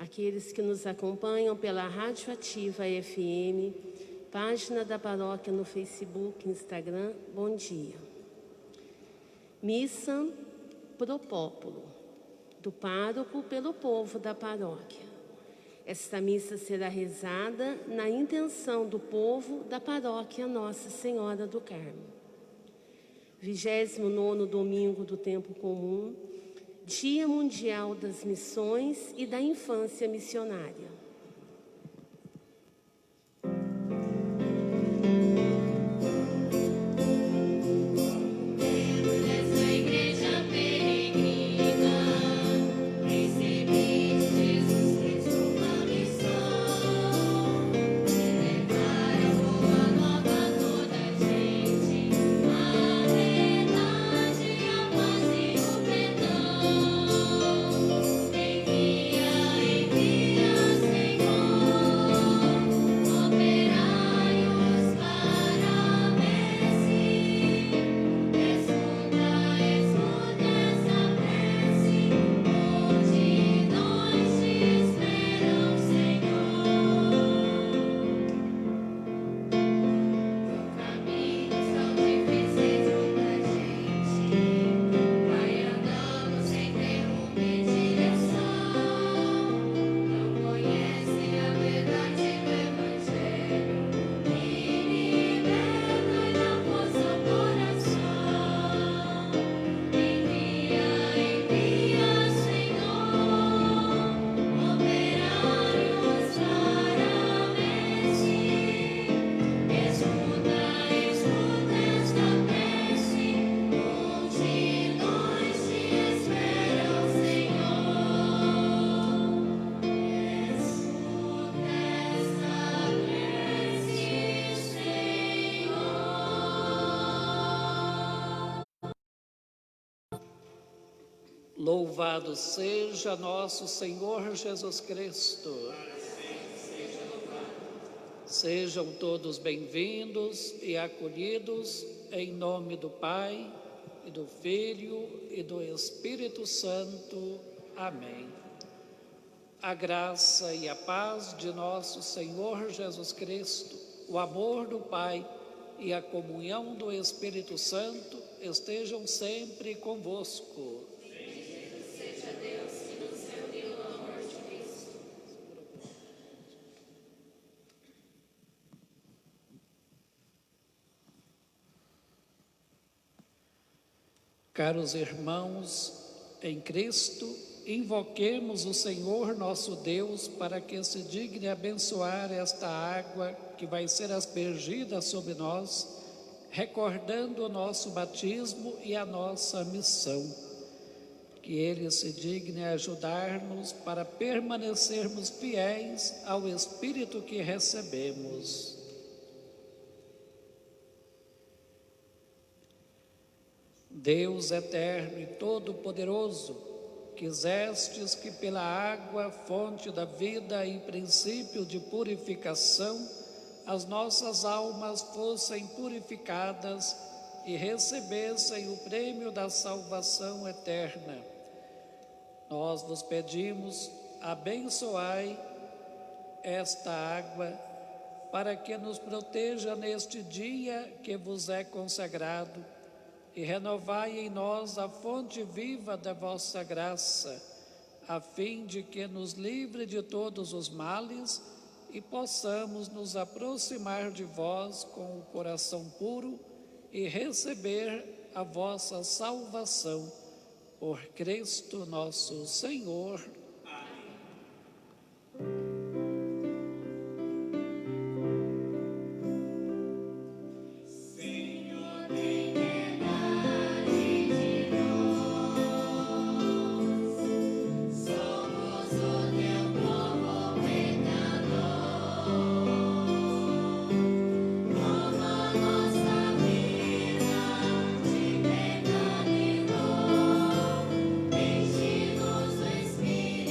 aqueles que nos acompanham pela Rádio Ativa FM, página da paróquia no Facebook, Instagram, bom dia. Missa pro popolo, do pároco pelo povo da paróquia. Esta missa será rezada na intenção do povo da paróquia Nossa Senhora do Carmo. 29º domingo do tempo comum, Dia Mundial das Missões e da Infância Missionária. Louvado seja nosso Senhor Jesus Cristo. Sejam todos bem-vindos e acolhidos em nome do Pai, e do Filho e do Espírito Santo. Amém. A graça e a paz de nosso Senhor Jesus Cristo, o amor do Pai e a comunhão do Espírito Santo estejam sempre convosco. Caros irmãos, em Cristo, invoquemos o Senhor nosso Deus para que se digne abençoar esta água que vai ser aspergida sobre nós, recordando o nosso batismo e a nossa missão. Que Ele se digne ajudar-nos para permanecermos fiéis ao Espírito que recebemos. Deus eterno e todo-poderoso, quisestes que pela água, fonte da vida e princípio de purificação, as nossas almas fossem purificadas e recebessem o prêmio da salvação eterna. Nós vos pedimos, abençoai esta água, para que nos proteja neste dia que vos é consagrado, e renovai em nós a fonte viva da vossa graça, a fim de que nos livre de todos os males e possamos nos aproximar de vós com o coração puro e receber a vossa salvação. Por Cristo nosso Senhor. Enche-nos do Espírito.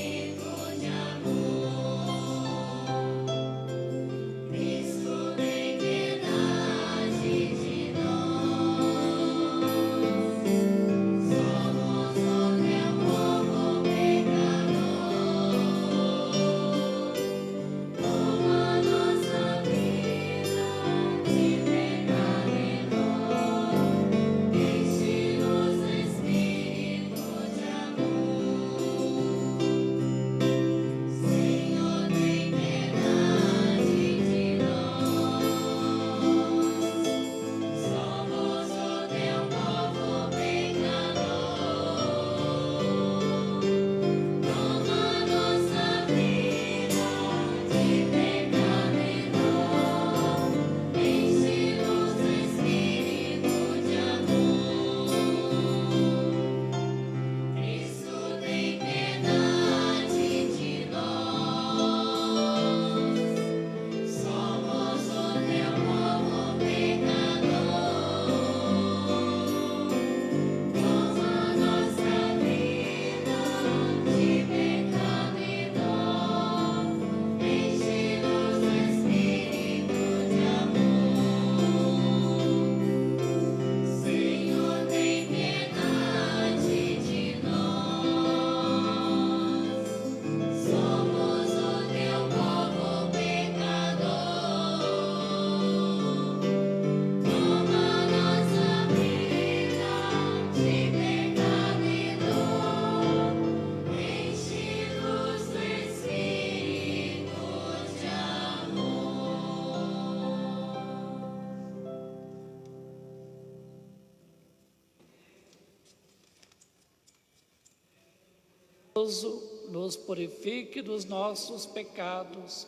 nos purifique dos nossos pecados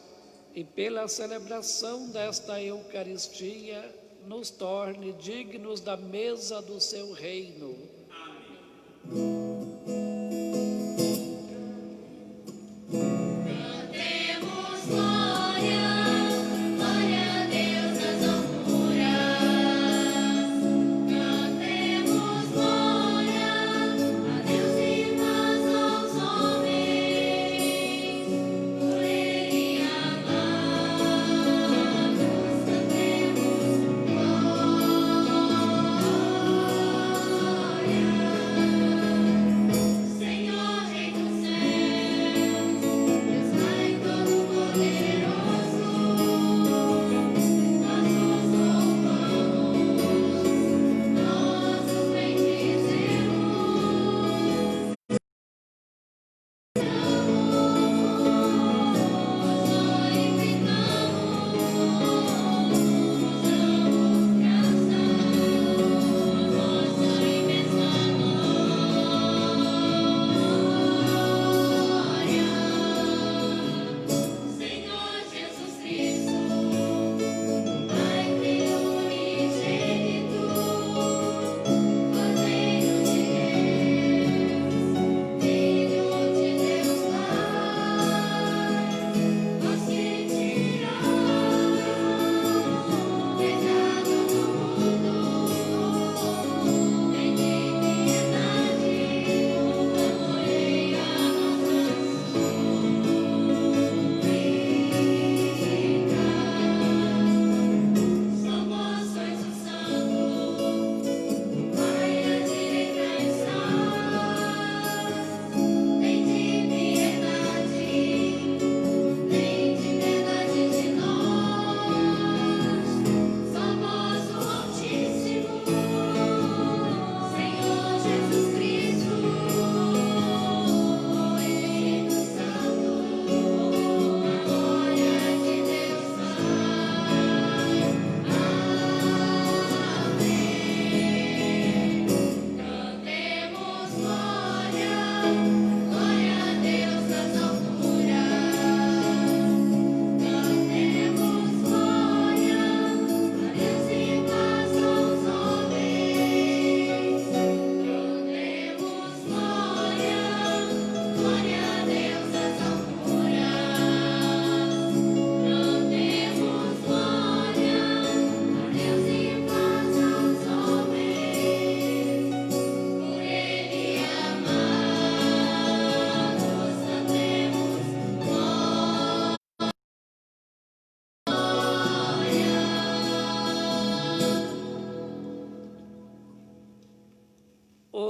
e pela celebração desta Eucaristia nos torne dignos da mesa do seu reino.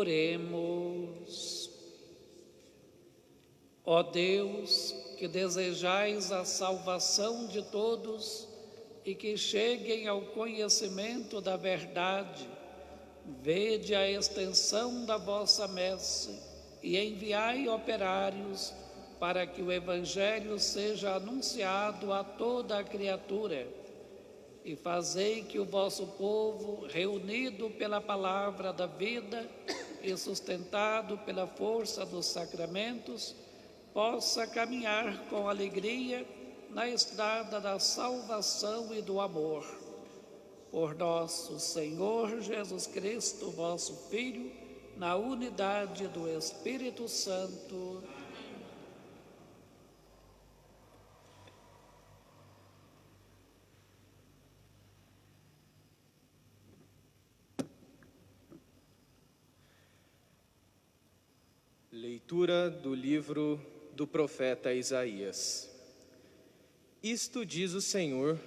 Oremos. Ó Deus, que desejais a salvação de todos e que cheguem ao conhecimento da verdade, vede a extensão da vossa messe e enviai operários para que o Evangelho seja anunciado a toda a criatura. E fazei que o vosso povo, reunido pela palavra da vida e sustentado pela força dos sacramentos, possa caminhar com alegria na estrada da salvação e do amor. Por nosso Senhor Jesus Cristo, vosso Filho, na unidade do Espírito Santo. Leitura do livro do profeta Isaías. Isto diz o Senhor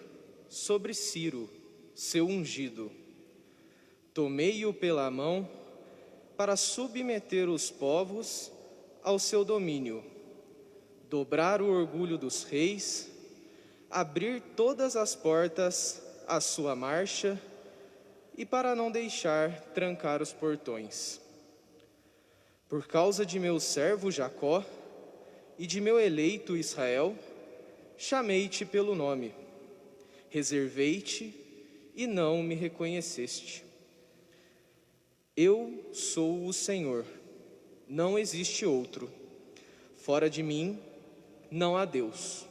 sobre Ciro, seu ungido. Tomei-o pela mão para submeter os povos ao seu domínio, dobrar o orgulho dos reis, abrir todas as portas à sua marcha e para não deixar trancar os portões. Por causa de meu servo Jacó e de meu eleito Israel, chamei-te pelo nome, reservei-te e não me reconheceste. Eu sou o Senhor, não existe outro. fora de mim não há Deus.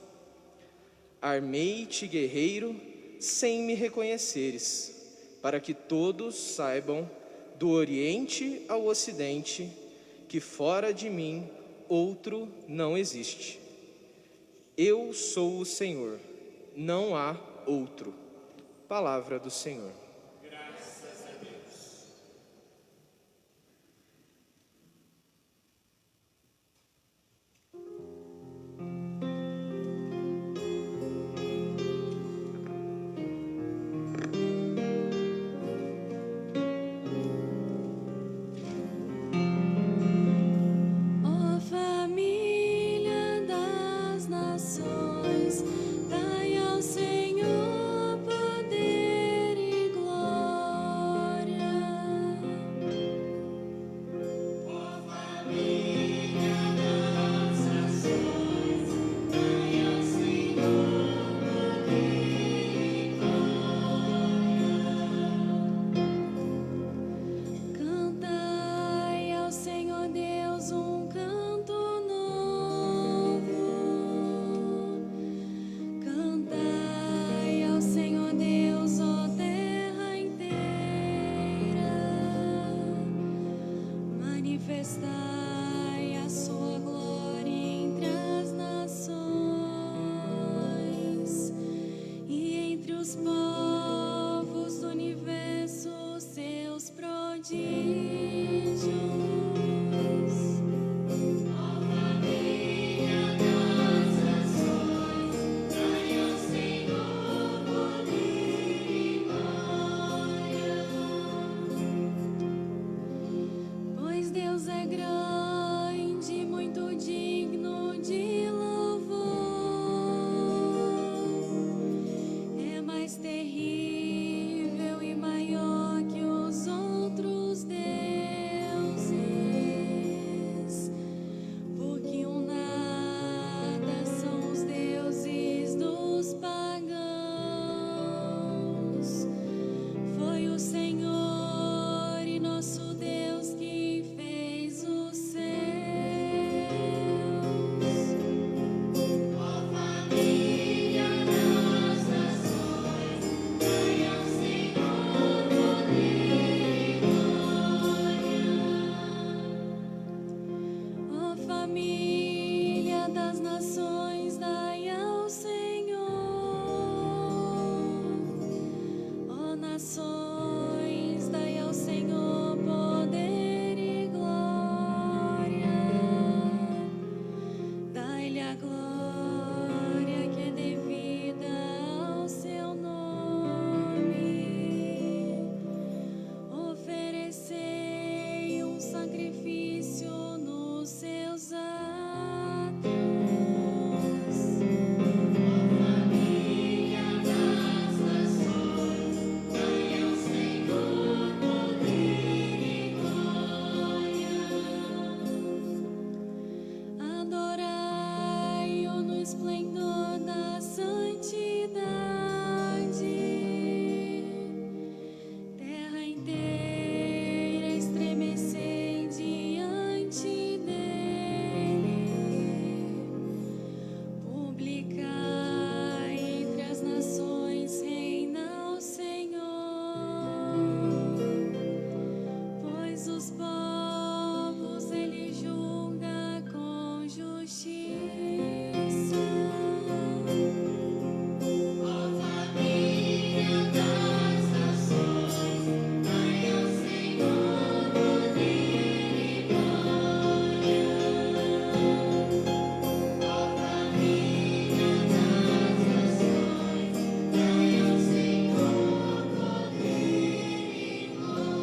Armei-te guerreiro sem me reconheceres, para que todos saibam, do Oriente ao Ocidente, que fora de mim outro não existe. Eu sou o Senhor, não há outro. Palavra do Senhor. Graças a Deus. Ó família das nações, dai ao Senhor poder e glória. Ó família das nações, dai ao Senhor poder e glória. Cantai ao Senhor Deus um canto novo. Cantai ao Senhor Deus, ó terra inteira. Manifestai a sua glória entre as nações e entre os povos do universo, seus prodígios. Ó família das nações, dai ao Senhor poder e glória. Pois Deus é grande, muito digno de louvor. É mais terrível e maior que os outros deuses, porque um nada são os deuses dos pagãos. Foi o Senhor e nosso Deus que fez os céus. Ó família das nações, dai ao Senhor poder e glória. Ó família das nações, dai ao Senhor. Ó nações, dai ao Senhor poder e glória. Dai-lhe a glória que é devida ao seu nome. Oferecei um sacrifício nos seus atos. Ó família das nações, dai ao Senhor poder e glória. Adorai-o no esplendor da santidade. Terra inteira estremecei diante dele. Publicai entre as nações, reina o Senhor. Pois os povos ele julga com justiça. Ó família das nações, dai ao Senhor poder e glória. Ó família das nações, dai ao Senhor poder e glória.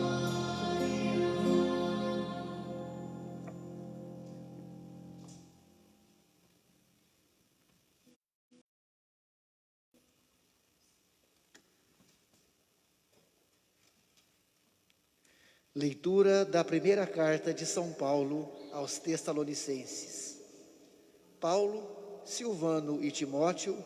Leitura da primeira carta de São Paulo aos Tessalonicenses. Paulo, Silvano e Timóteo,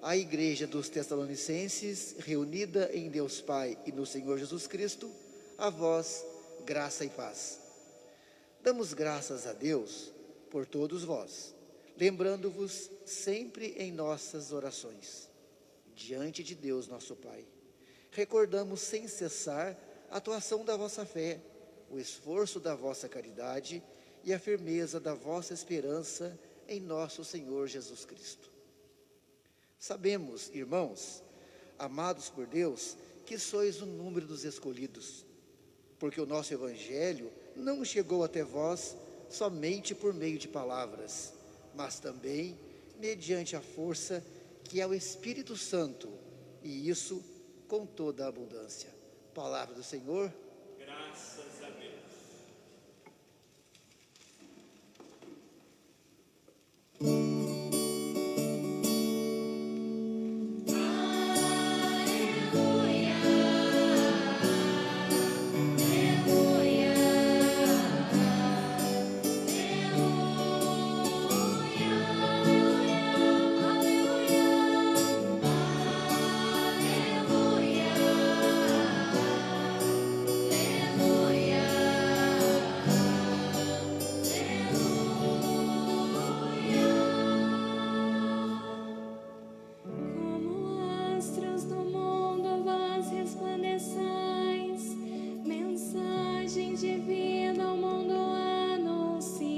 à igreja dos Tessalonicenses, reunida em Deus Pai e no Senhor Jesus Cristo, a vós, graça e paz. Damos graças a Deus por todos vós, lembrando-vos sempre em nossas orações, diante de Deus nosso Pai. Recordamos sem cessar a atuação da vossa fé, o esforço da vossa caridade e a firmeza da vossa esperança em nosso Senhor Jesus Cristo. Sabemos, irmãos, amados por Deus, que sois o número dos escolhidos, porque o nosso Evangelho não chegou até vós somente por meio de palavras, mas também mediante a força que é o Espírito Santo, e isso com toda a abundância. Palavra do Senhor. Graças a Deus. Como astros do mundo vós resplandeçais, mensagem divina ao mundo anunciando.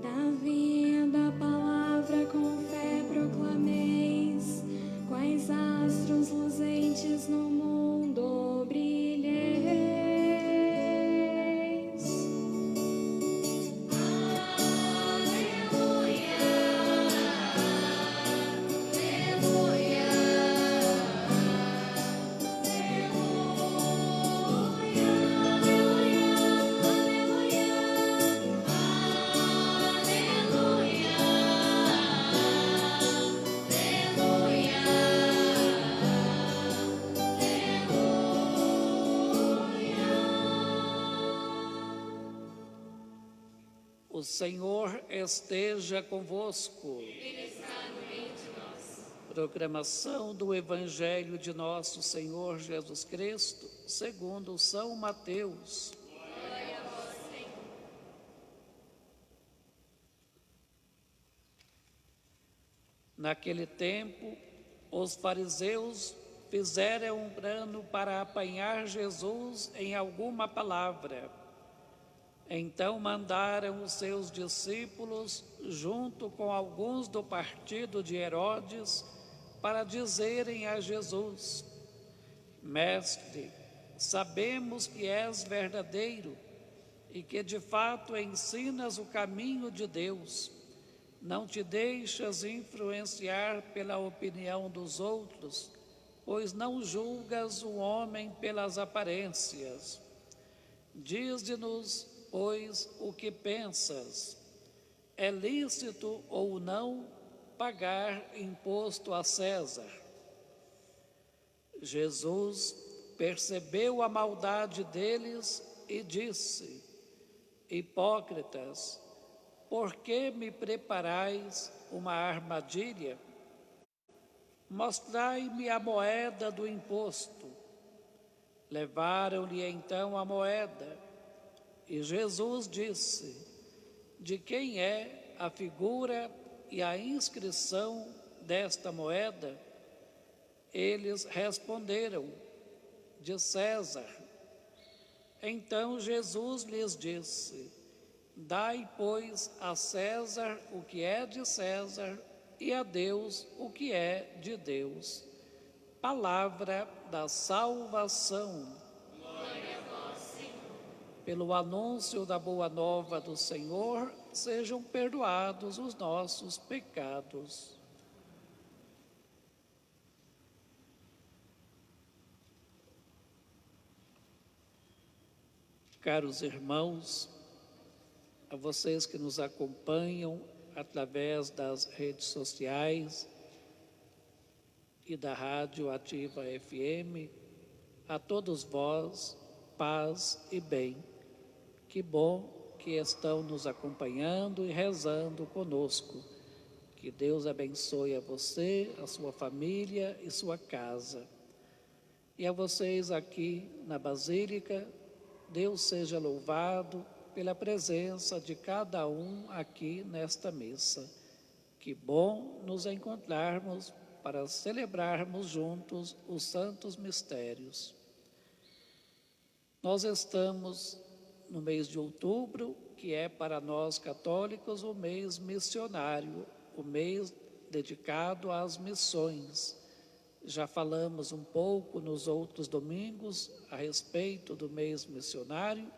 Da vinda palavra com fé proclameis, quais astros luzentes no mundo brilheis. O Senhor esteja convosco. Proclamação do Evangelho de nosso Senhor Jesus Cristo, segundo São Mateus. Naquele tempo, os fariseus fizeram um plano para apanhar Jesus em alguma palavra. Então mandaram os seus discípulos, junto com alguns do partido de Herodes, para dizerem a Jesus: Mestre, sabemos que és verdadeiro e que de fato ensinas o caminho de Deus. Não te deixas influenciar pela opinião dos outros, pois não julgas o homem pelas aparências. Dize-nos, pois, o que pensas. É lícito ou não pagar imposto a César? Jesus percebeu a maldade deles e disse: Hipócritas, por que me preparais uma armadilha? Mostrai-me a moeda do imposto. Levaram-lhe então a moeda. E Jesus disse: De quem é a figura e a inscrição desta moeda? Eles responderam: De César. Então Jesus lhes disse: Dai, pois, a César o que é de César e a Deus o que é de Deus. Palavra da salvação. Pelo anúncio da boa nova do Senhor, sejam perdoados os nossos pecados. Caros irmãos, a vocês que nos acompanham através das redes sociais e da Rádio Ativa FM, a todos vós, paz e bem. Que bom que estão nos acompanhando e rezando conosco. Que Deus abençoe a você, a sua família e sua casa. E a vocês aqui na Basílica, Deus seja louvado pela presença de cada um aqui nesta missa. Que bom nos encontrarmos para celebrarmos juntos os santos mistérios. Nós estamos no mês de outubro, que é para nós católicos o mês missionário, o mês dedicado às missões. Já falamos um pouco nos outros domingos a respeito do mês missionário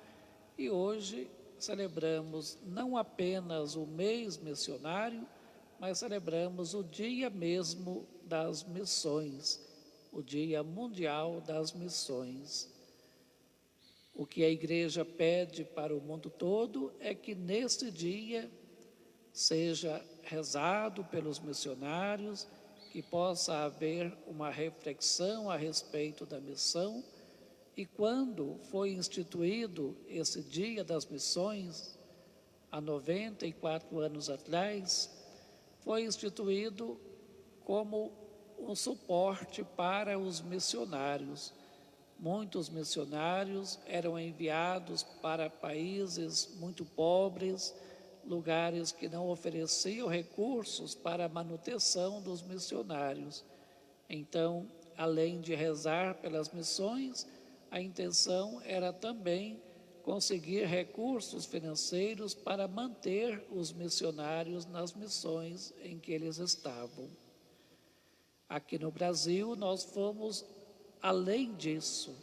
e hoje celebramos não apenas o mês missionário, mas celebramos o dia mesmo das missões, o Dia Mundial das Missões. O que a Igreja pede para o mundo todo é que neste dia seja rezado pelos missionários, que possa haver uma reflexão a respeito da missão. E quando foi instituído esse Dia das Missões, há 94 anos atrás, foi instituído como um suporte para os missionários. Muitos missionários eram enviados para países muito pobres, lugares que não ofereciam recursos para a manutenção dos missionários. Então, além de rezar pelas missões, a intenção era também conseguir recursos financeiros para manter os missionários nas missões em que eles estavam. Aqui no Brasil, nós fomos além disso.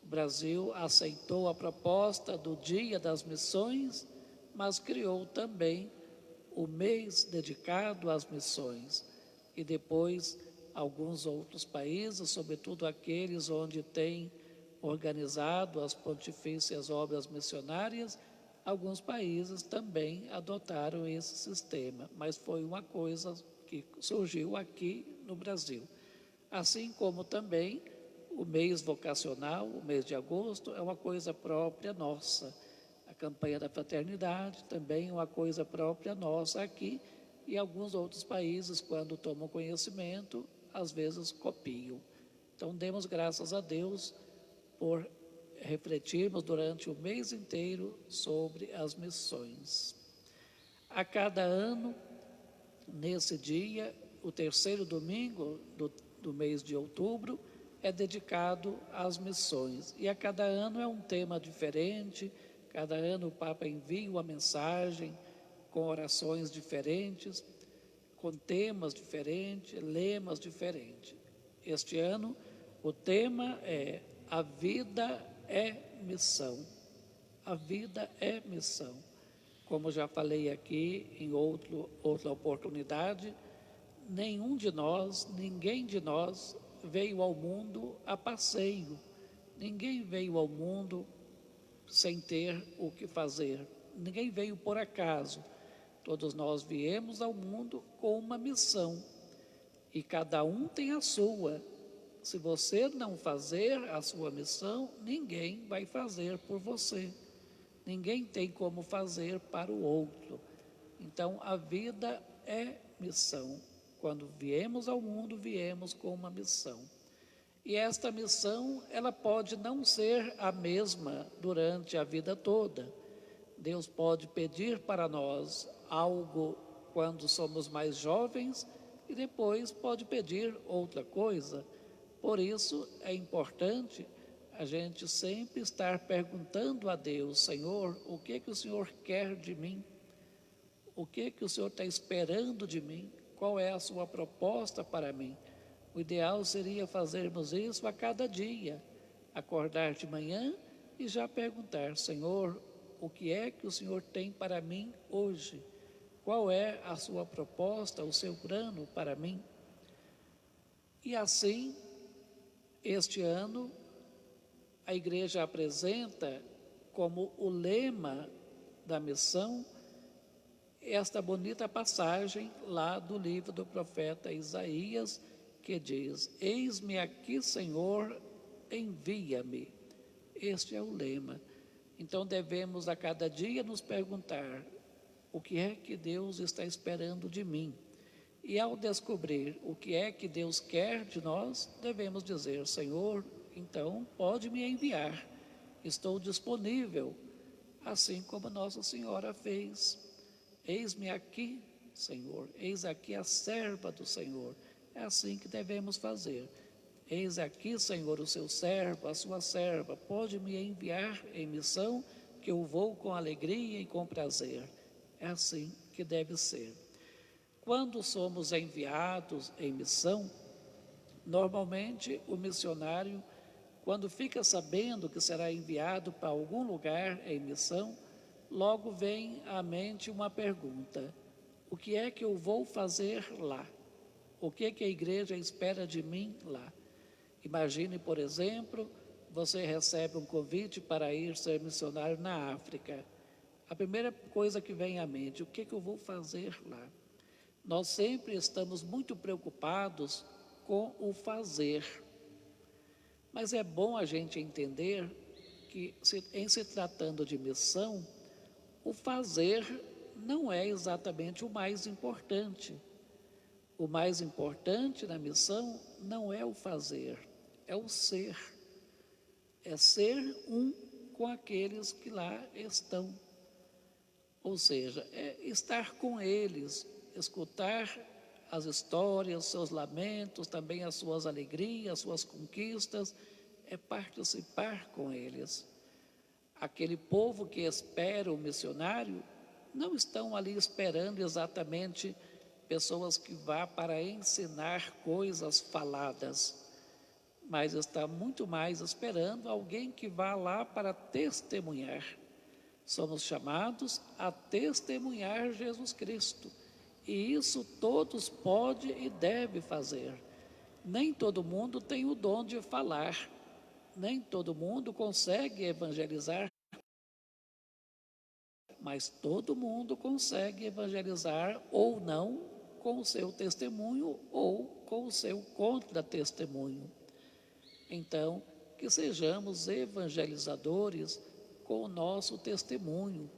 O Brasil aceitou a proposta do Dia das Missões, mas criou também o mês dedicado às missões. E depois, alguns outros países, sobretudo aqueles onde têm organizado as pontifícias obras missionárias, alguns países também adotaram esse sistema, mas foi uma coisa que surgiu aqui no Brasil. Assim como também o mês vocacional, o mês de agosto, é uma coisa própria nossa. A campanha da fraternidade também é uma coisa própria nossa aqui, e alguns outros países, quando tomam conhecimento, às vezes copiam. Então, demos graças a Deus por refletirmos durante o mês inteiro sobre as missões. A cada ano, nesse dia, o terceiro domingo do mês de outubro, é dedicado às missões. E a cada ano é um tema diferente, cada ano o Papa envia uma mensagem com orações diferentes, com temas diferentes, lemas diferentes. Este ano o tema é A Vida é Missão. A vida é missão. Como já falei aqui em outra oportunidade, nenhum de nós, ninguém de nós veio ao mundo a passeio. Ninguém veio ao mundo sem ter o que fazer. Ninguém veio por acaso. Todos nós viemos ao mundo com uma missão. E cada um tem a sua. Se você não fazer a sua missão, ninguém vai fazer por você. Ninguém tem como fazer para o outro. Então, a vida é missão. Quando viemos ao mundo, viemos com uma missão. E esta missão, ela pode não ser a mesma durante a vida toda. Deus pode pedir para nós algo quando somos mais jovens e depois pode pedir outra coisa. Por isso, é importante a gente sempre estar perguntando a Deus: Senhor, o que o Senhor quer de mim? O que o Senhor está esperando de mim? Qual é a sua proposta para mim? O ideal seria fazermos isso a cada dia, acordar de manhã e já perguntar: Senhor, o que é que o Senhor tem para mim hoje? Qual é a sua proposta, o seu plano para mim? E assim, este ano, a Igreja apresenta como o lema da missão esta bonita passagem lá do livro do profeta Isaías, que diz: Eis-me aqui, Senhor, envia-me. Este é o lema. Então devemos a cada dia nos perguntar: o que é que Deus está esperando de mim? E ao descobrir o que é que Deus quer de nós, devemos dizer: Senhor, então pode me enviar. estou disponível, assim como Nossa Senhora fez. Eis-me aqui, Senhor, eis aqui a serva do Senhor. É assim que devemos fazer. Eis aqui, Senhor, o seu servo, a sua serva, pode me enviar em missão, que eu vou com alegria e com prazer. É assim que deve ser. Quando somos enviados em missão, normalmente o missionário, quando fica sabendo que será enviado para algum lugar em missão, logo vem à mente uma pergunta: o que é que eu vou fazer lá? O que é que a igreja espera de mim lá? Imagine, por exemplo, você recebe um convite para ir ser missionário na África. A primeira coisa que vem à mente: o que é que eu vou fazer lá? Nós sempre estamos muito preocupados com o fazer. Mas é bom a gente entender que, em se tratando de missão, o fazer não é exatamente o mais importante. O mais importante na missão não é o fazer, é o ser. É ser um com aqueles que lá estão. Ou seja, é estar com eles, escutar as histórias, seus lamentos, também as suas alegrias, as suas conquistas, é participar com eles. Aquele povo que espera o missionário, não estão ali esperando exatamente pessoas que vá para ensinar coisas faladas, mas está muito mais esperando alguém que vá lá para testemunhar. Somos chamados a testemunhar Jesus Cristo, e isso todos podem e devem fazer. Nem todo mundo tem o dom de falar, nem todo mundo consegue evangelizar, mas todo mundo consegue evangelizar ou não com o seu testemunho ou com o seu contra-testemunho. Então, que sejamos evangelizadores com o nosso testemunho,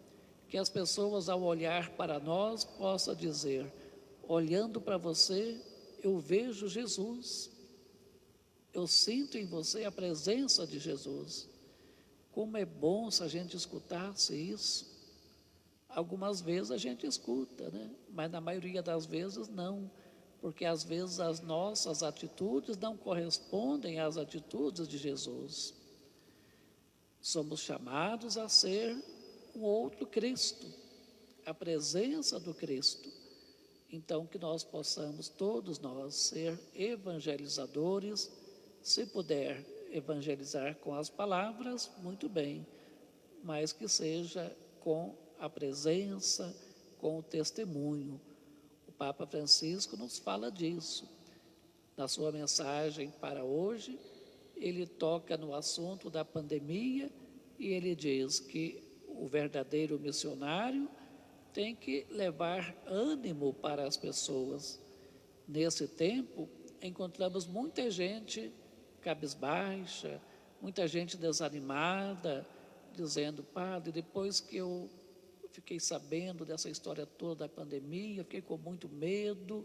que as pessoas, ao olhar para nós, possam dizer: olhando para você, eu vejo Jesus, eu sinto em você a presença de Jesus. Como é bom se a gente escutasse isso. Algumas vezes a gente escuta, né? Mas na maioria das vezes não, porque às vezes as nossas atitudes não correspondem às atitudes de Jesus. Somos chamados a ser um outro Cristo, a presença do Cristo. Então, que nós possamos, todos nós, ser evangelizadores. Se puder evangelizar com as palavras, muito bem, mas que seja com a presença, com o testemunho. O Papa Francisco nos fala disso. Na sua mensagem para hoje, ele toca no assunto da pandemia e ele diz que o verdadeiro missionário tem que levar ânimo para as pessoas. Nesse tempo, encontramos muita gente cabisbaixa, muita gente desanimada, dizendo: padre, depois que eu fiquei sabendo dessa história toda da pandemia, fiquei com muito medo,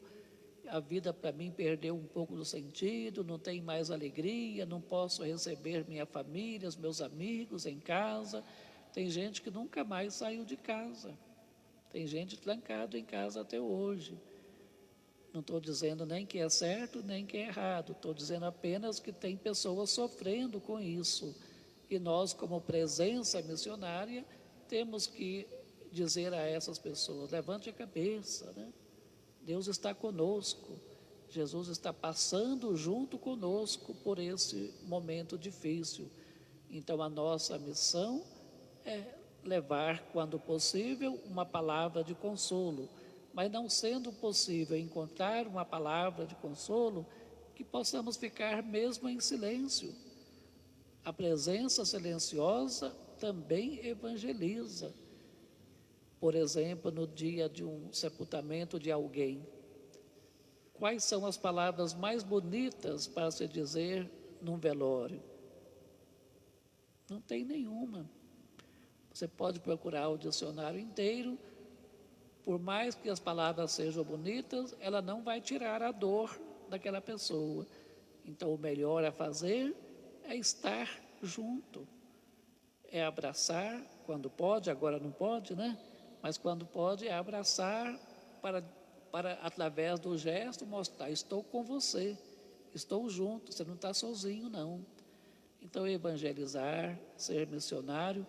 a vida para mim perdeu um pouco do sentido, não tem mais alegria, não posso receber minha família, os meus amigos em casa. Tem gente que nunca mais saiu de casa, tem gente trancada em casa até hoje. Não estou dizendo nem que é certo, nem que é errado, estou dizendo apenas que tem pessoas sofrendo com isso. E nós, como presença missionária, temos que dizer a essas pessoas: levante a cabeça, né? Deus está conosco, Jesus está passando junto conosco por esse momento difícil. Então a nossa missão é levar, quando possível, uma palavra de consolo, mas não sendo possível encontrar uma palavra de consolo, que possamos ficar mesmo em silêncio. A presença silenciosa também evangeliza. Por exemplo, no dia de um sepultamento de alguém, quais são as palavras mais bonitas para se dizer num velório? Não tem nenhuma. Você pode procurar o dicionário inteiro, por mais que as palavras sejam bonitas, ela não vai tirar a dor daquela pessoa. Então, o melhor a fazer é estar junto. é abraçar, quando pode, agora não pode, né? Mas quando pode, é abraçar para através do gesto, mostrar: estou com você, estou junto, você não está sozinho, não. Então, evangelizar, ser missionário,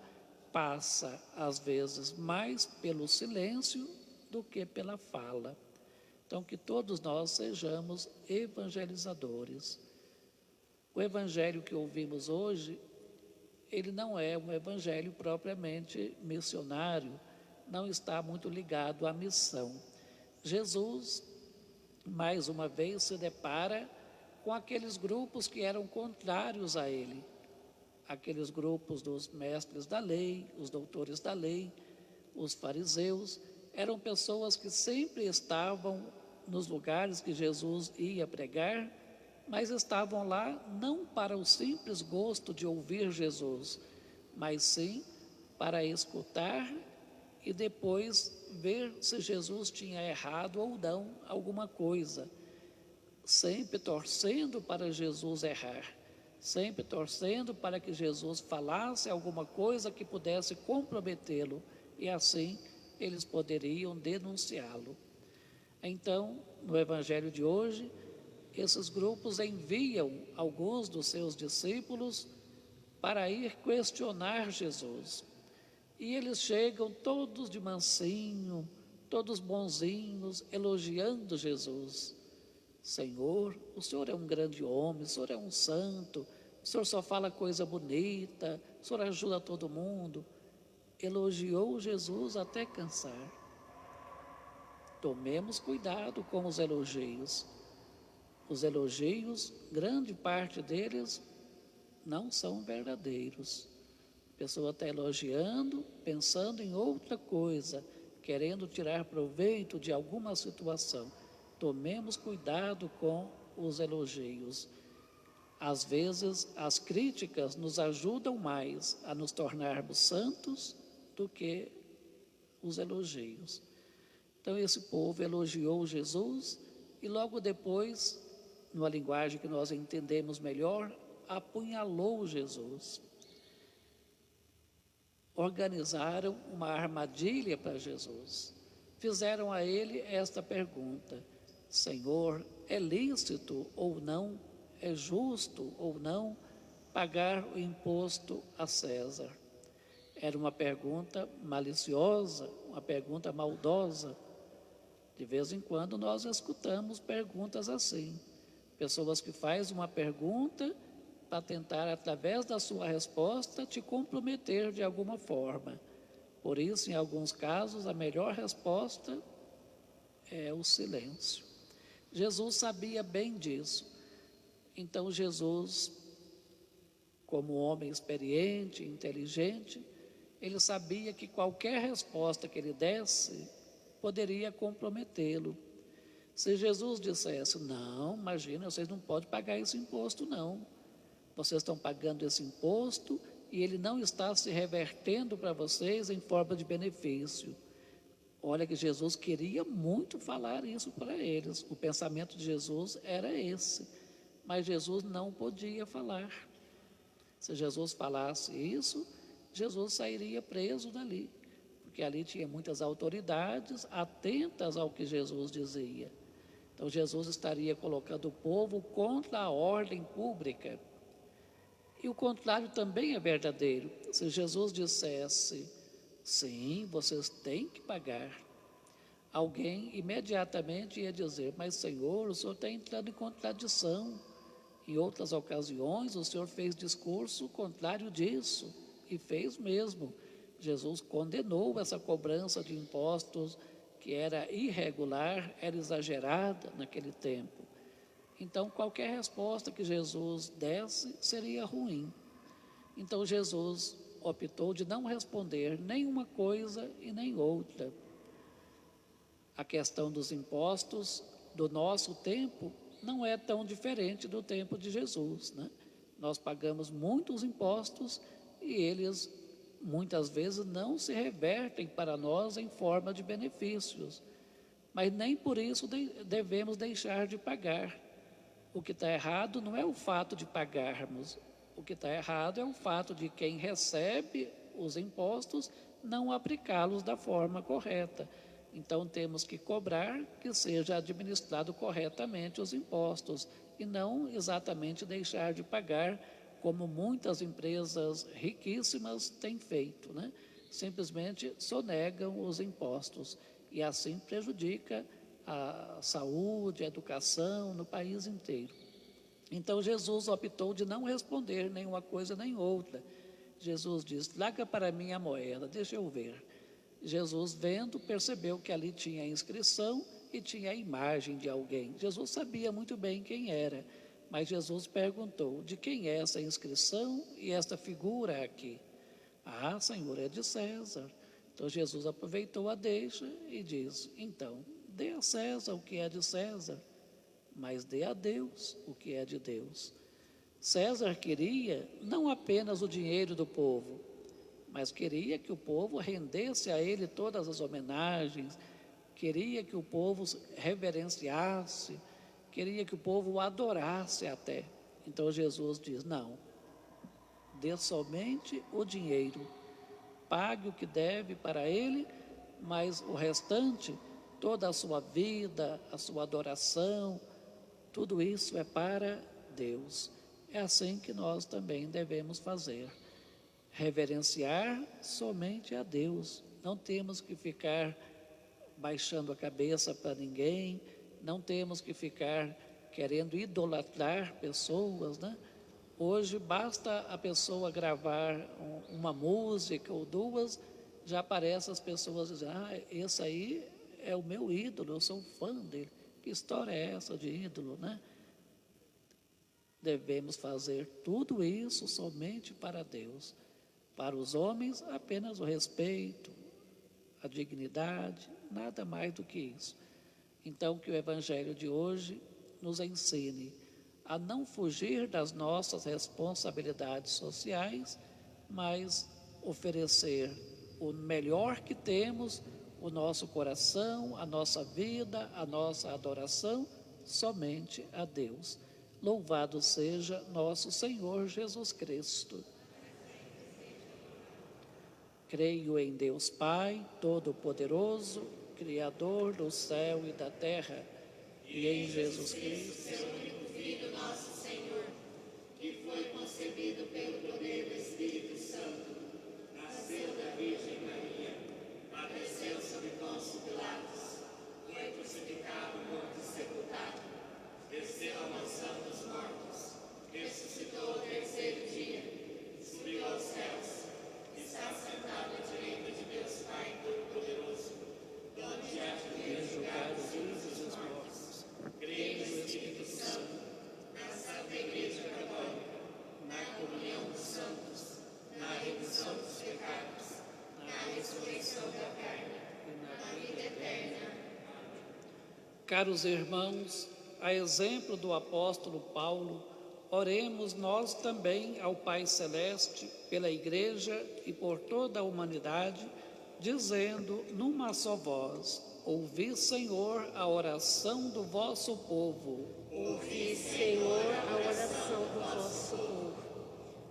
passa, às vezes, mais pelo silêncio do que pela fala. Então, que todos nós sejamos evangelizadores. O evangelho que ouvimos hoje, ele não é um evangelho propriamente missionário, não está muito ligado à missão. Jesus, mais uma vez, se depara com aqueles grupos que eram contrários a ele, aqueles grupos dos mestres da lei, os doutores da lei, os fariseus. Eram pessoas que sempre estavam nos lugares que Jesus ia pregar, mas estavam lá não para o simples gosto de ouvir Jesus, mas sim para escutar e depois ver se Jesus tinha errado ou não alguma coisa, sempre torcendo para Jesus errar, sempre torcendo para que Jesus falasse alguma coisa que pudesse comprometê-lo, e assim eles poderiam denunciá-lo. Então, no Evangelho de hoje, esses grupos enviam alguns dos seus discípulos para ir questionar Jesus. E eles chegam todos de mansinho, todos bonzinhos, elogiando Jesus. Senhor, o Senhor é um grande homem, o Senhor é um santo, o Senhor só fala coisa bonita, o Senhor ajuda todo mundo. Elogiou Jesus até cansar. Tomemos cuidado com os elogios. Os elogios, grande parte deles, não são verdadeiros. A pessoa está elogiando, pensando em outra coisa, querendo tirar proveito de alguma situação. Tomemos cuidado com os elogios. Às vezes, as críticas nos ajudam mais a nos tornarmos santos do que os elogios. Então, esse povo elogiou Jesus e logo depois, numa linguagem que nós entendemos melhor, apunhalou Jesus. Organizaram uma armadilha para Jesus. Fizeram a ele esta pergunta: Senhor, é lícito ou não, é justo ou não pagar o imposto a César? Era uma pergunta maliciosa, uma pergunta maldosa. De vez em quando nós escutamos perguntas assim. Pessoas que fazem uma pergunta para tentar, através da sua resposta, te comprometer de alguma forma. Por isso, em alguns casos, a melhor resposta é o silêncio. Jesus sabia bem disso. Então, Jesus, como homem experiente, inteligente, ele sabia que qualquer resposta que ele desse poderia comprometê-lo. Se Jesus dissesse: não, imagina, vocês não podem pagar esse imposto, não. Vocês estão pagando esse imposto e ele não está se revertendo para vocês em forma de benefício. Olha que Jesus queria muito falar isso para eles. O pensamento de Jesus era esse. Mas Jesus não podia falar. Se Jesus falasse isso, Jesus sairia preso dali. Porque ali tinha muitas autoridades atentas ao que Jesus dizia. Então Jesus estaria colocando o povo contra a ordem pública. E o contrário também é verdadeiro. Se Jesus dissesse: sim, vocês têm que pagar, alguém imediatamente ia dizer: mas Senhor, o Senhor está entrando em contradição. Em outras ocasiões o Senhor fez discurso contrário disso, e fez mesmo. Jesus condenou essa cobrança de impostos que era irregular, era exagerada naquele tempo. Então, qualquer resposta que Jesus desse seria ruim. Então, Jesus optou de não responder nem uma coisa e nem outra. A questão dos impostos do nosso tempo não é tão diferente do tempo de Jesus, né? Nós pagamos muitos impostos e eles muitas vezes não se revertem para nós em forma de benefícios, mas nem por isso devemos deixar de pagar. O que está errado não é o fato de pagarmos, O que está errado é o fato de quem recebe os impostos não aplicá-los da forma correta. Então, temos que cobrar que seja administrado corretamente os impostos e não exatamente deixar de pagar, como muitas empresas riquíssimas têm feito, né? Simplesmente sonegam os impostos e assim prejudica a saúde, a educação no país inteiro. Então, Jesus optou de não responder nem uma coisa nem outra. Jesus diz: traga para mim a moeda, deixa eu ver. Jesus, vendo, percebeu que ali tinha a inscrição e tinha a imagem de alguém. Jesus sabia muito bem quem era, mas Jesus perguntou: de quem é essa inscrição e esta figura aqui? Ah, Senhor, é de César. Então Jesus aproveitou a deixa e diz: então, dê a César o que é de César, mas dê a Deus o que é de Deus. César queria não apenas o dinheiro do povo, mas queria que o povo rendesse a ele todas as homenagens, queria que o povo reverenciasse, queria que o povo o adorasse até. Então Jesus diz: não, dê somente o dinheiro, pague o que deve para ele, mas o restante, toda a sua vida, a sua adoração, tudo isso é para Deus. É assim que nós também devemos fazer. Reverenciar somente a Deus. Não temos que ficar baixando a cabeça para ninguém, não temos que ficar querendo idolatrar pessoas, né? Hoje basta a pessoa gravar uma música ou duas, já aparecem as pessoas dizendo: ah, esse aí é o meu ídolo, eu sou fã dele. Que história é essa de ídolo, né? Devemos fazer tudo isso somente para Deus. Para os homens, apenas o respeito, a dignidade, nada mais do que isso. Então, que o Evangelho de hoje nos ensine a não fugir das nossas responsabilidades sociais, mas oferecer o melhor que temos, o nosso coração, a nossa vida, a nossa adoração, somente a Deus. Louvado seja nosso Senhor Jesus Cristo. Creio em Deus Pai, Todo-Poderoso, Criador do céu e da terra, e em Jesus Cristo, seu único Filho, nosso Senhor, que foi concebido pelo poder do Espírito Santo, nasceu da Virgem Maria, padeceu sob Pôncio Pilatos, foi crucificado, morto e sepultado, desceu à mansão dos mortos, ressuscitou ao terceiro dia, subiu aos céus, está sentado à direita de Deus Pai Todo-Poderoso, donde há de julgar os vivos e os mortos. Creio no Espírito Santo, na Santa Igreja Católica, na comunhão dos santos, na remissão dos pecados, na ressurreição da carne e na vida eterna. Caros irmãos, a exemplo do apóstolo Paulo, oremos nós também ao Pai Celeste, pela Igreja e por toda a humanidade, dizendo numa só voz: ouvi, Senhor, a oração do vosso povo. Ouvi, Senhor, a oração do vosso povo.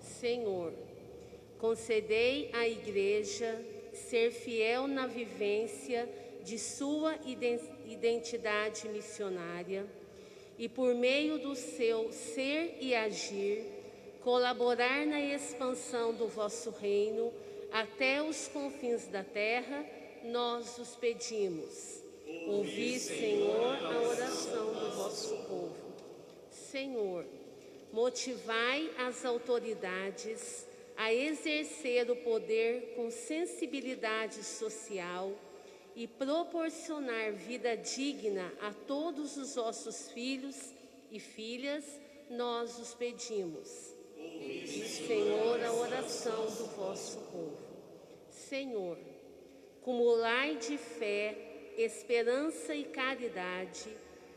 Senhor, concedei à Igreja ser fiel na vivência de sua identidade missionária e, por meio do seu ser e agir, colaborar na expansão do vosso reino até os confins da terra, nós os pedimos. Ouvi, Senhor, a oração do vosso povo. Senhor, motivai as autoridades a exercer o poder com sensibilidade social e proporcionar vida digna a todos os vossos filhos e filhas, nós os pedimos. Ouvi, Senhor, a oração do vosso povo. Senhor, cumulai de fé, esperança e caridade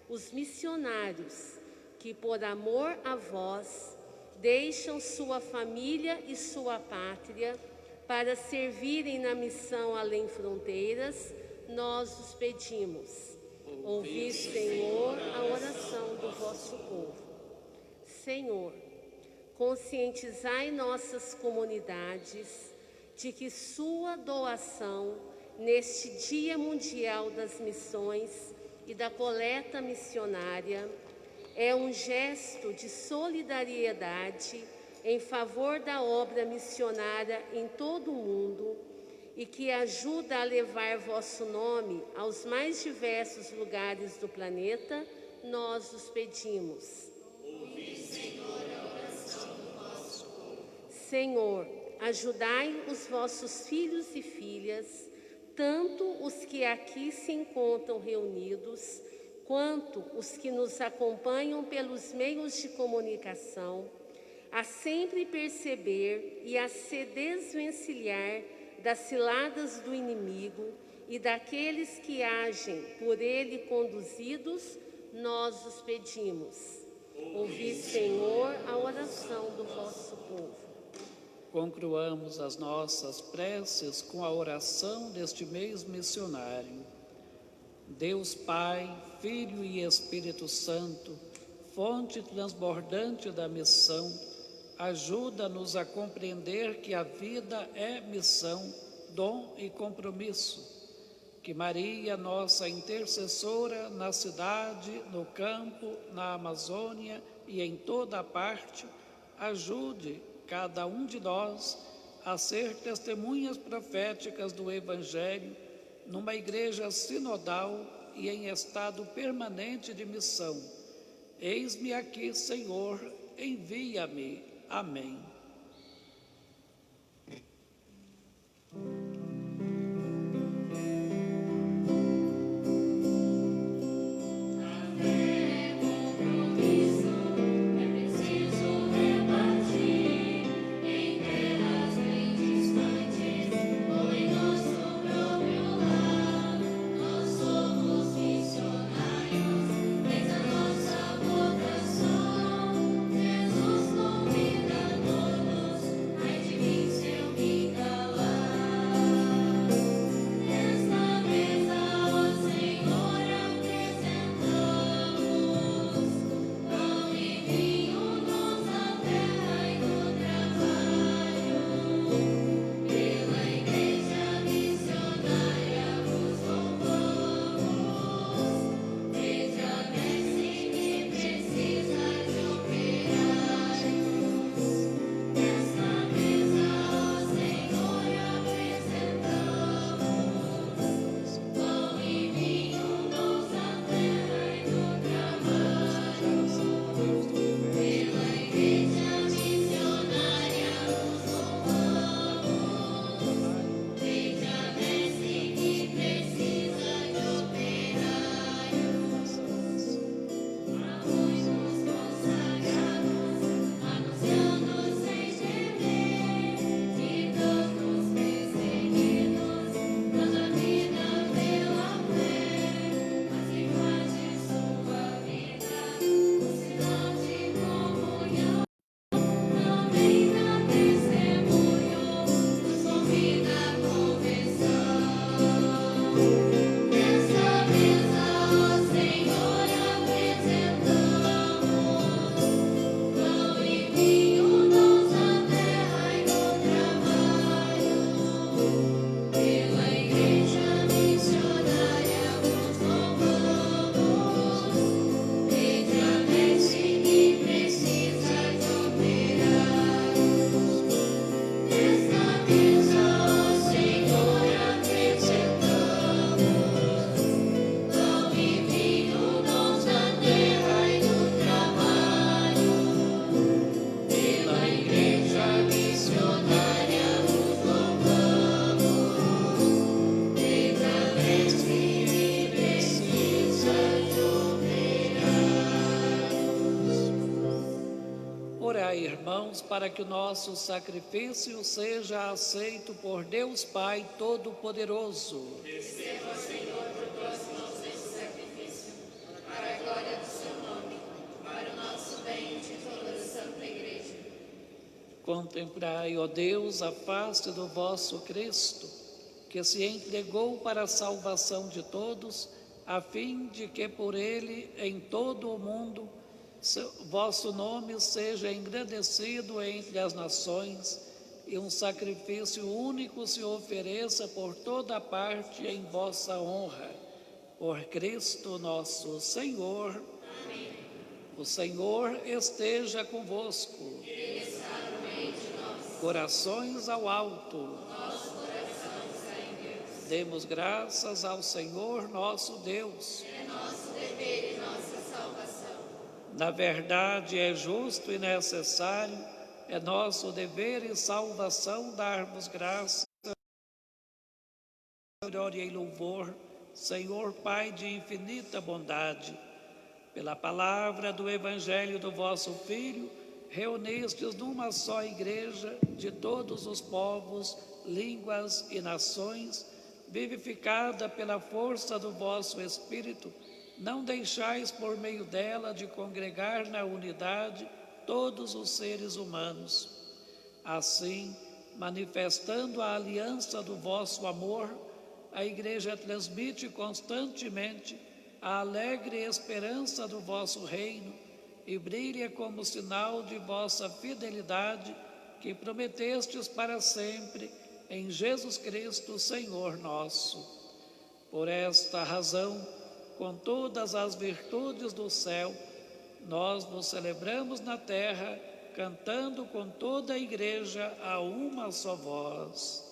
os missionários que, por amor a vós, deixam sua família e sua pátria para servirem na missão além fronteiras, nós os pedimos. Ouvi, Senhor, a oração do vosso povo. Senhor, conscientizai nossas comunidades de que sua doação neste Dia Mundial das Missões e da coleta missionária é um gesto de solidariedade em favor da obra missionária em todo o mundo e que ajuda a levar vosso nome aos mais diversos lugares do planeta, nós os pedimos. Ouvi, Senhor, a oração do vosso povo. Senhor, ajudai os vossos filhos e filhas, tanto os que aqui se encontram reunidos, quanto os que nos acompanham pelos meios de comunicação, a sempre perceber e a se desvencilhar das ciladas do inimigo e daqueles que agem por ele conduzidos, nós os pedimos. Ouvi, Senhor, a oração do vosso povo. Concluamos as nossas preces com a oração deste mês missionário. Deus Pai, Filho e Espírito Santo, fonte transbordante da missão, ajuda-nos a compreender que a vida é missão, dom e compromisso. Que Maria, nossa intercessora na cidade, no campo, na Amazônia e em toda a parte, ajude cada um de nós a ser testemunhas proféticas do Evangelho numa igreja sinodal e em estado permanente de missão. Eis-me aqui, Senhor, envia-me. Amém. Orai, irmãos, para que o nosso sacrifício seja aceito por Deus Pai Todo-Poderoso. Receba, Senhor, por tuas mãos esse sacrifício, para a glória do seu nome, para o nosso bem e de toda a Santa Igreja. Contemplai, ó Deus, a face do vosso Cristo, que se entregou para a salvação de todos, a fim de que por ele, em todo o mundo, vosso nome seja engrandecido entre as nações e um sacrifício único se ofereça por toda parte em vossa honra. Por Cristo nosso Senhor. Amém. O Senhor esteja convosco. Ele está no meio de nós. Corações ao alto. Nosso coração está em Deus. Demos graças ao Senhor nosso Deus. É nosso dever e nossa salvação. Na verdade, é justo e necessário, é nosso dever e salvação darmos graças, glória e louvor, Senhor Pai de infinita bondade, pela palavra do Evangelho do vosso Filho, reunistes numa só igreja de todos os povos, línguas e nações, vivificada pela força do vosso Espírito, não deixais por meio dela de congregar na unidade todos os seres humanos. Assim, manifestando a aliança do vosso amor, a Igreja transmite constantemente a alegre esperança do vosso reino e brilha como sinal de vossa fidelidade que prometestes para sempre em Jesus Cristo, Senhor nosso. Por esta razão, com todas as virtudes do céu, nós vos celebramos na terra, cantando com toda a Igreja a uma só voz.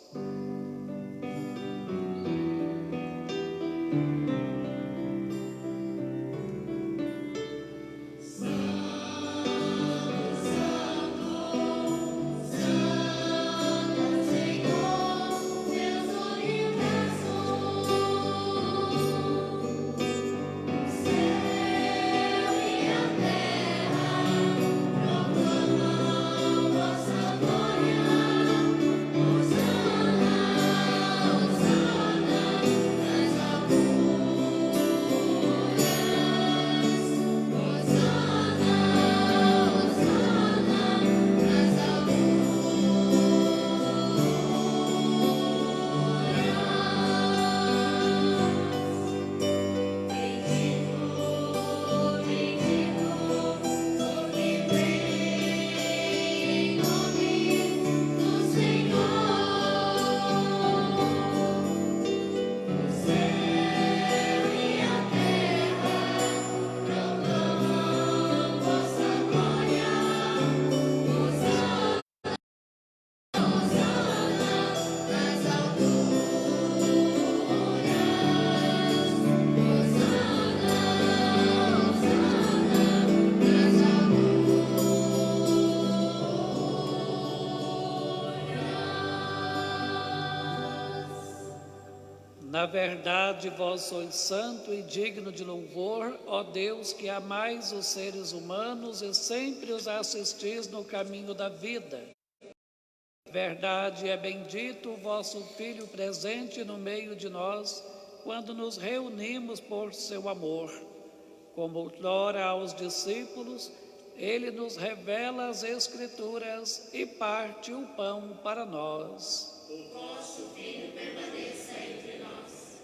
Na verdade, vós sois santo e digno de louvor, ó Deus, que amais os seres humanos e sempre os assistis no caminho da vida. Na verdade, é bendito o vosso Filho presente no meio de nós, quando nos reunimos por seu amor. Como outrora aos discípulos, ele nos revela as Escrituras e parte o pão para nós. O vosso Filho permaneça entre nós.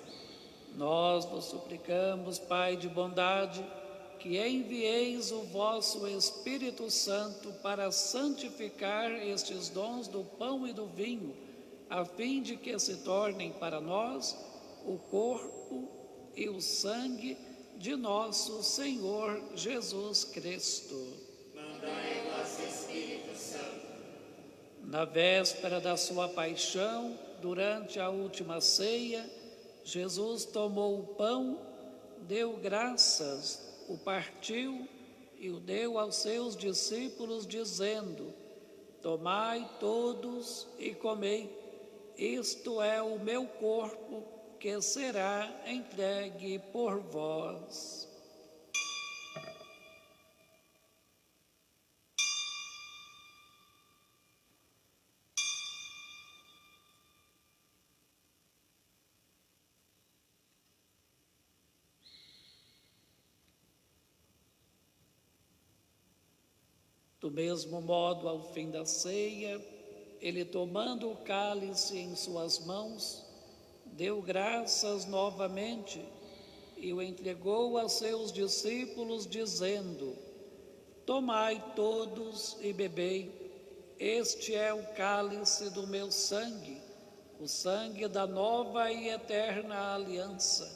Nós vos suplicamos, Pai de bondade, que envieis o vosso Espírito Santo para santificar estes dons do pão e do vinho, a fim de que se tornem para nós o corpo e o sangue de nosso Senhor Jesus Cristo. Mandai o vosso Espírito Santo. Na véspera da sua paixão, durante a última ceia, Jesus tomou o pão, deu graças, o partiu e o deu aos seus discípulos, dizendo: tomai todos e comei, isto é o meu corpo que será entregue por vós. Do mesmo modo, ao fim da ceia, ele, tomando o cálice em suas mãos, deu graças novamente e o entregou a seus discípulos, dizendo: Tomai todos e bebei, este é o cálice do meu sangue, o sangue da nova e eterna aliança,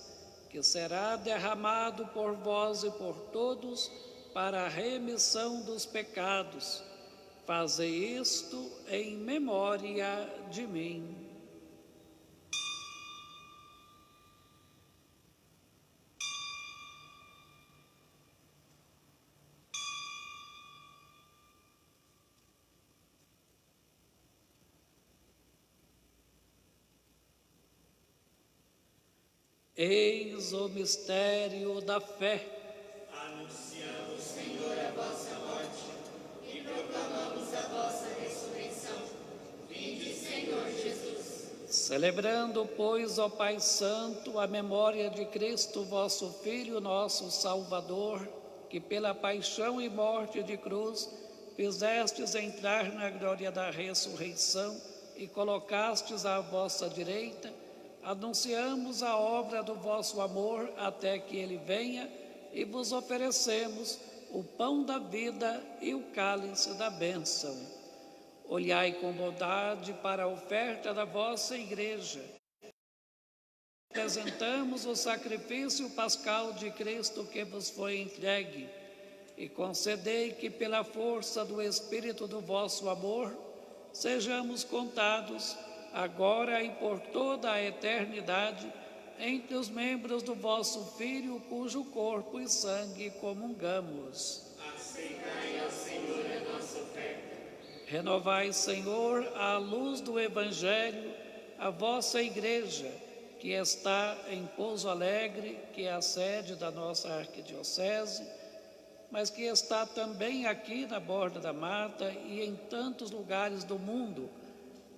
que será derramado por vós e por todos para a remissão dos pecados. Fazei isto em memória de mim. Eis o mistério da fé. Anunciamos, Senhor, a vossa morte e proclamamos a vossa ressurreição. Vinde, Senhor Jesus. Celebrando, pois, ó Pai Santo, a memória de Cristo, vosso Filho, nosso Salvador, que pela paixão e morte de cruz fizestes entrar na glória da ressurreição e colocastes à vossa direita, anunciamos a obra do vosso amor até que ele venha e vos oferecemos o pão da vida e o cálice da bênção. Olhai com bondade para a oferta da vossa igreja. Apresentamos o sacrifício pascal de Cristo que vos foi entregue e concedei que pela força do Espírito do vosso amor sejamos contados agora e por toda a eternidade, entre os membros do vosso Filho, cujo corpo e sangue comungamos. Aceitai, ó Senhor, a nossa oferta. Renovai, Senhor, à luz do Evangelho, a vossa igreja, que está em Pouso Alegre, que é a sede da nossa arquidiocese, mas que está também aqui na Borda da Mata e em tantos lugares do mundo.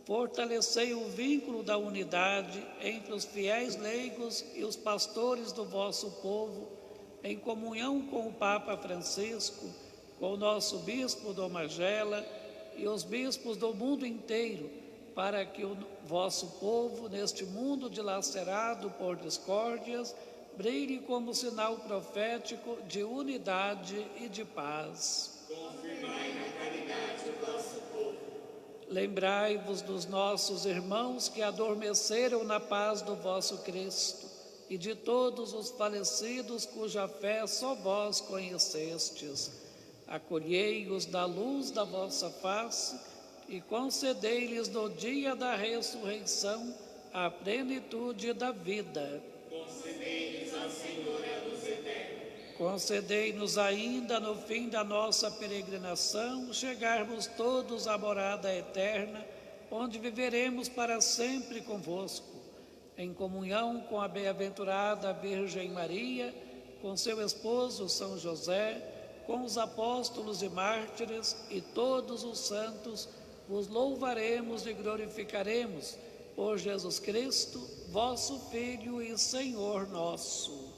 Fortalecei o vínculo da unidade entre os fiéis leigos e os pastores do vosso povo, em comunhão com o Papa Francisco, com o nosso bispo Dom Magela e os bispos do mundo inteiro, para que o vosso povo, neste mundo dilacerado por discórdias, brilhe como sinal profético de unidade e de paz. Confirmai na caridade o vosso povo. Lembrai-vos dos nossos irmãos que adormeceram na paz do vosso Cristo e de todos os falecidos cuja fé só vós conhecestes. Acolhei-os da luz da vossa face e concedei-lhes no dia da ressurreição a plenitude da vida. Concedei-lhes, ó Senhor, a luz eterna. Concedei-nos ainda no fim da nossa peregrinação chegarmos todos à morada eterna, onde viveremos para sempre convosco, em comunhão com a bem-aventurada Virgem Maria, com seu esposo São José, com os apóstolos e mártires e todos os santos, vos louvaremos e glorificaremos por Jesus Cristo, vosso Filho e Senhor nosso.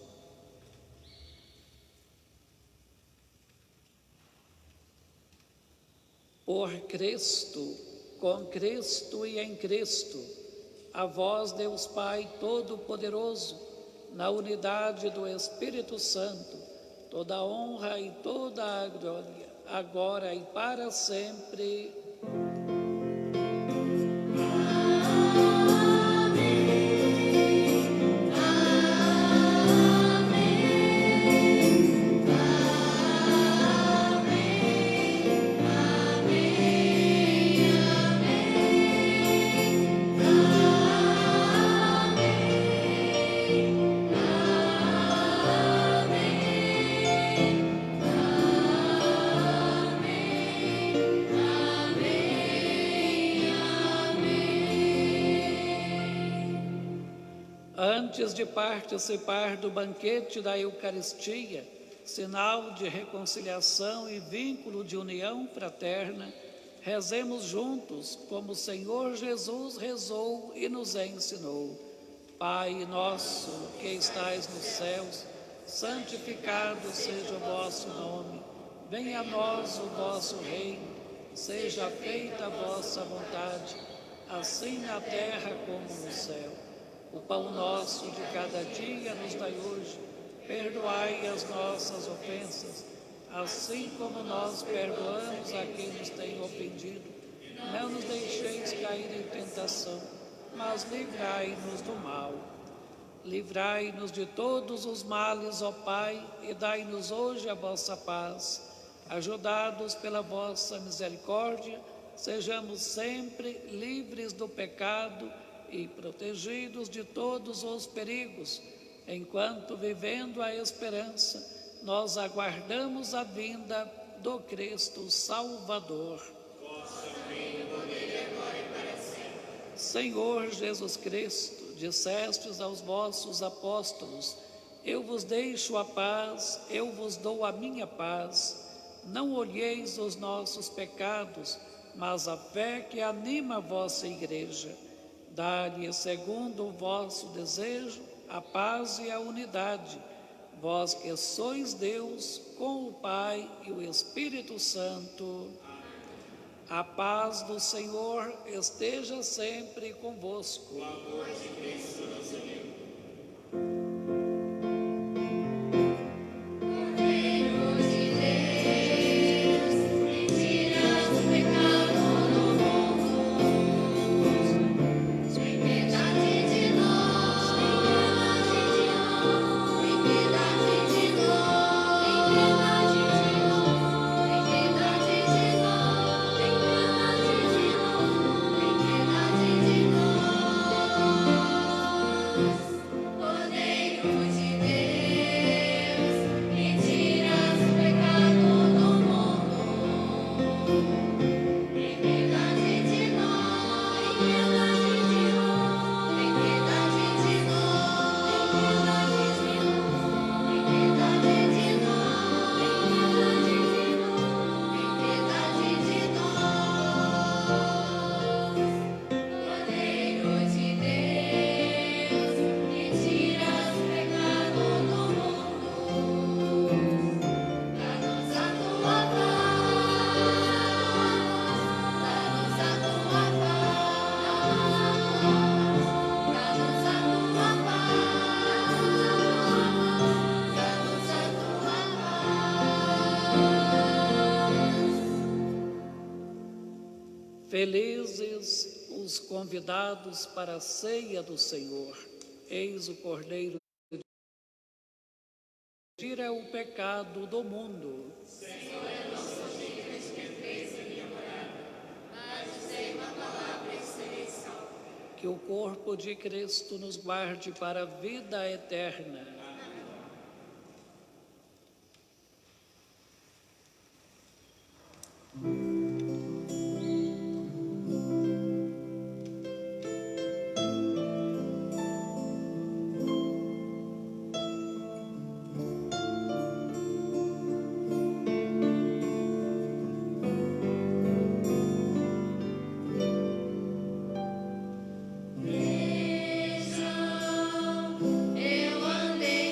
Por Cristo, com Cristo e em Cristo, a vós, Deus Pai Todo-Poderoso, na unidade do Espírito Santo, toda a honra e toda a glória, agora e para sempre. Antes de participar do banquete da Eucaristia, sinal de reconciliação e vínculo de união fraterna, rezemos juntos como o Senhor Jesus rezou e nos ensinou. Pai nosso que estais nos céus, santificado seja o vosso nome. Venha a nós o vosso reino, seja feita a vossa vontade, assim na terra como no céu. O pão nosso de cada dia nos dai hoje. Perdoai as nossas ofensas, assim como nós perdoamos a quem nos tem ofendido. Não nos deixeis cair em tentação, mas livrai-nos do mal. Livrai-nos de todos os males, ó Pai, e dai-nos hoje a vossa paz. Ajudados pela vossa misericórdia, sejamos sempre livres do pecado e protegidos de todos os perigos, enquanto, vivendo a esperança, nós aguardamos a vinda do Cristo Salvador. Senhor Jesus Cristo, dissestes aos vossos apóstolos: eu vos deixo a paz, eu vos dou a minha paz. Não olheis os nossos pecados, mas a fé que anima a vossa igreja. Dá-lhe, segundo o vosso desejo, a paz e a unidade, vós que sois Deus, com o Pai e o Espírito Santo. A paz do Senhor esteja sempre convosco. O amor de Cristo nos uniu. Felizes os convidados para a ceia do Senhor. Eis o Cordeiro que tira o pecado do mundo. Senhor, é nosso dias que entreis em minha morada, mas dizei uma palavra e serei salvo. Que o corpo de Cristo nos guarde para a vida eterna. Eu andei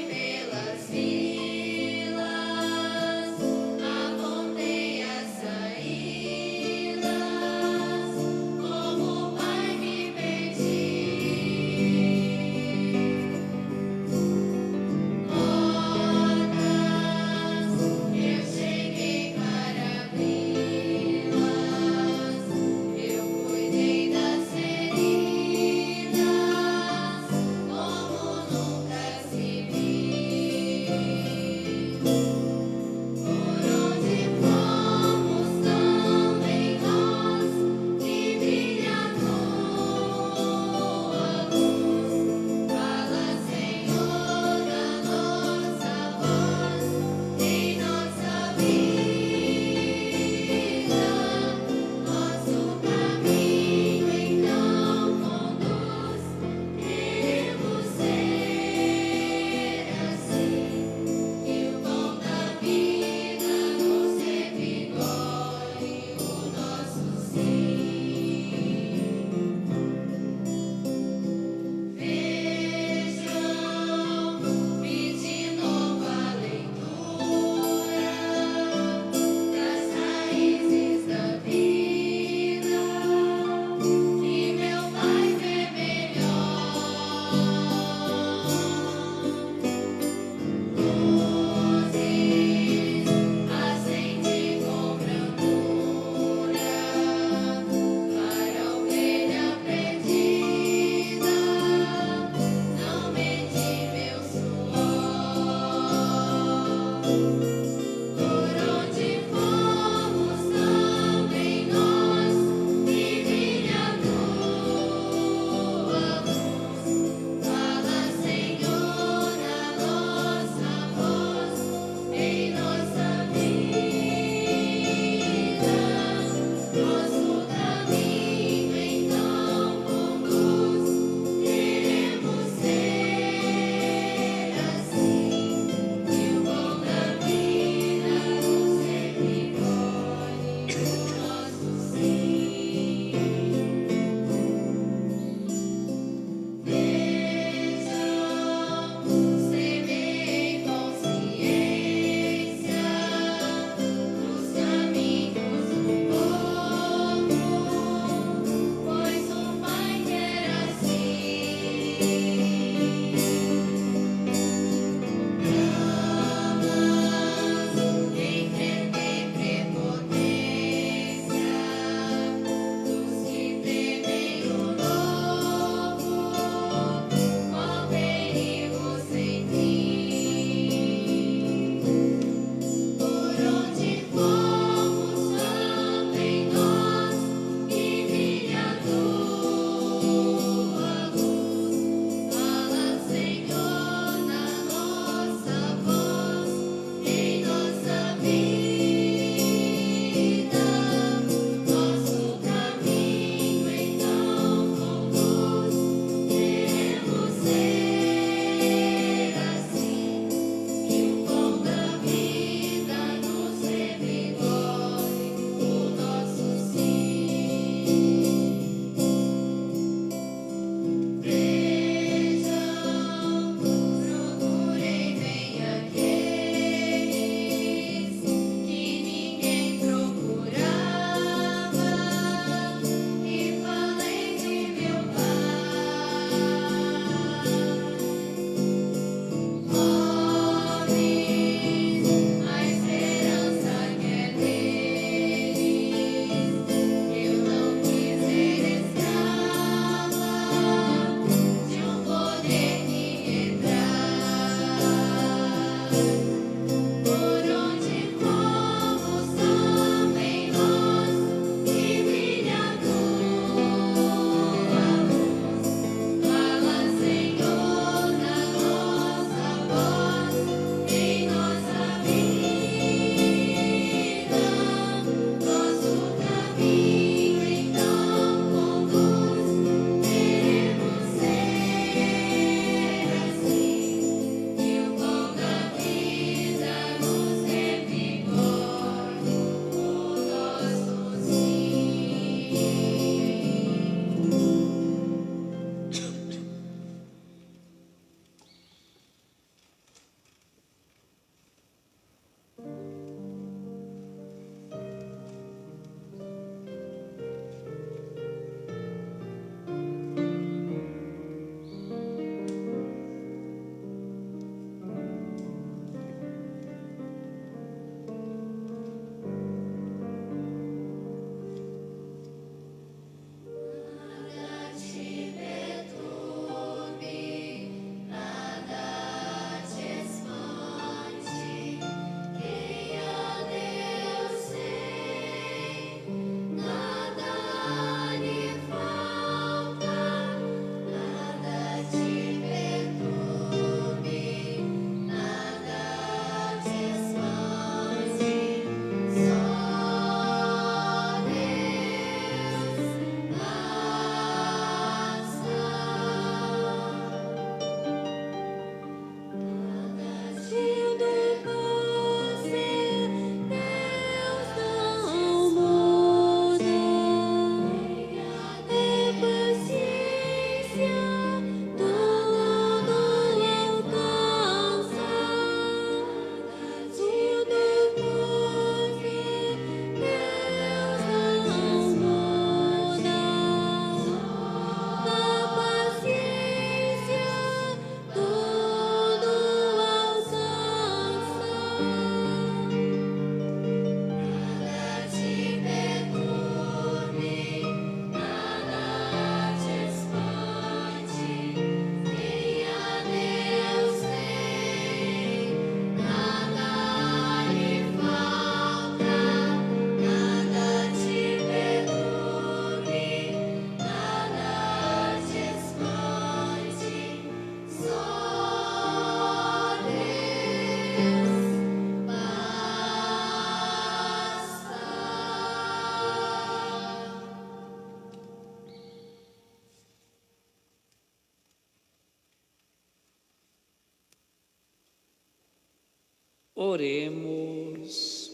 Oremos.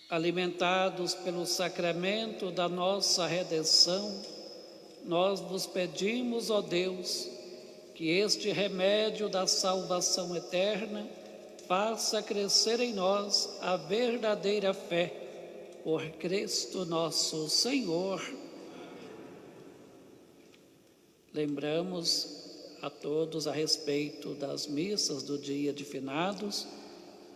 Alimentados pelo sacramento da nossa redenção, nós vos pedimos, ó Deus, que este remédio da salvação eterna faça crescer em nós a verdadeira fé. Por Cristo nosso Senhor. Lembramos a todos a respeito das missas do dia de finados.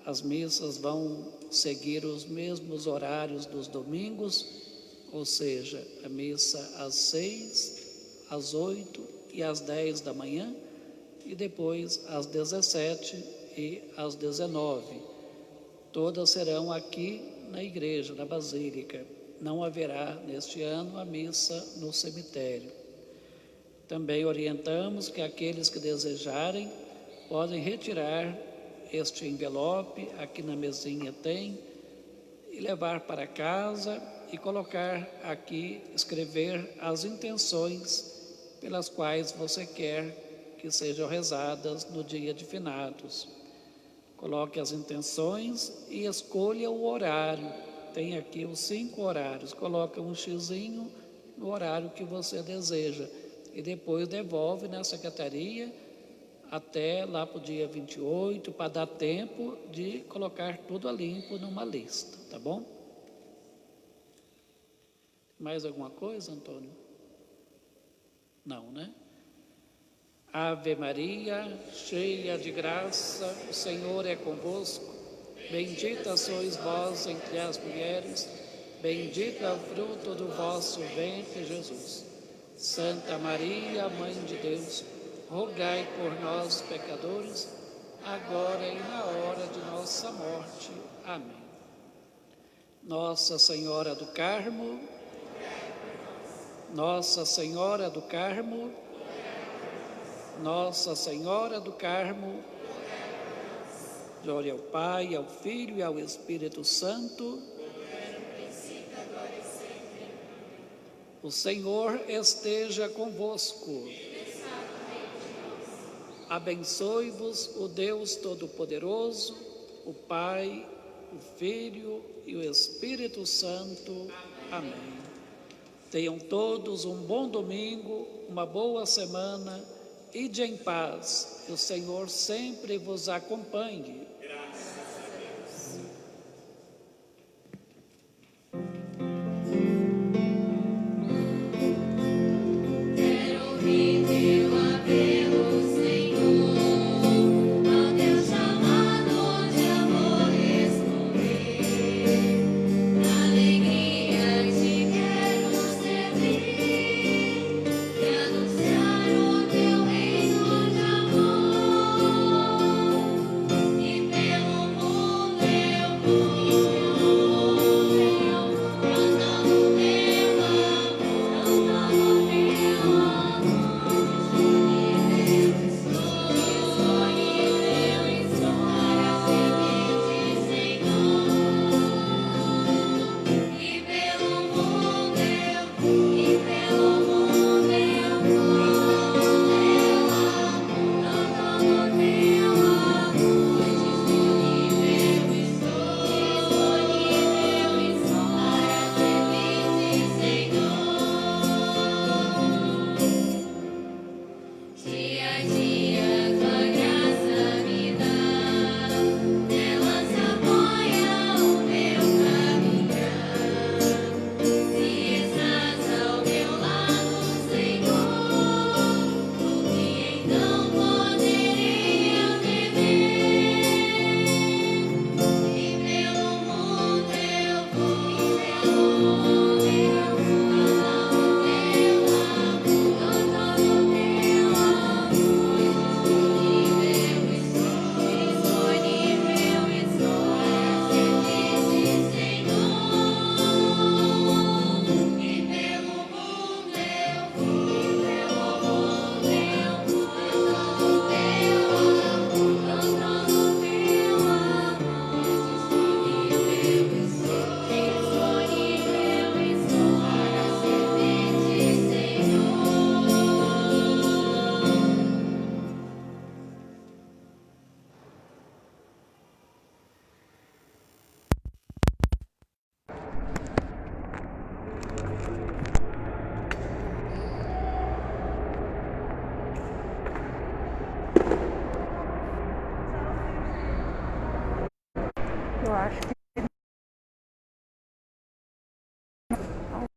As missas vão seguir os mesmos horários dos domingos, ou seja, a missa às 6, às 8 e às 10 da manhã, e depois às 17 e às 19. Todas serão aqui na igreja, na Basílica. Não haverá neste ano a missa no cemitério. Também orientamos que aqueles que desejarem podem retirar este envelope, aqui na mesinha tem, e levar para casa e colocar aqui, escrever as intenções pelas quais você quer que sejam rezadas no dia de finados. Coloque as intenções e escolha o horário. Tem aqui os 5 horários. Coloca um xizinho no horário que você deseja e depois devolve na secretaria até lá para o dia 28, para dar tempo de colocar tudo a limpo numa lista, tá bom? Mais alguma coisa, Antônio? Não, né? Ave Maria, cheia de graça, o Senhor é convosco. Bendita sois vós entre as mulheres, bendito é o fruto do vosso ventre, Jesus. Santa Maria, Mãe de Deus, rogai por nós, pecadores, agora e na hora de nossa morte. Amém. Nossa Senhora do Carmo, Nossa Senhora do Carmo, Nossa Senhora do Carmo, glória ao Pai, ao Filho e ao Espírito Santo. O Senhor esteja convosco. Abençoe-vos o Deus Todo-Poderoso, o Pai, o Filho e o Espírito Santo. Amém. Tenham todos um bom domingo, uma boa semana. Ide em paz, que o Senhor sempre vos acompanhe. E acho que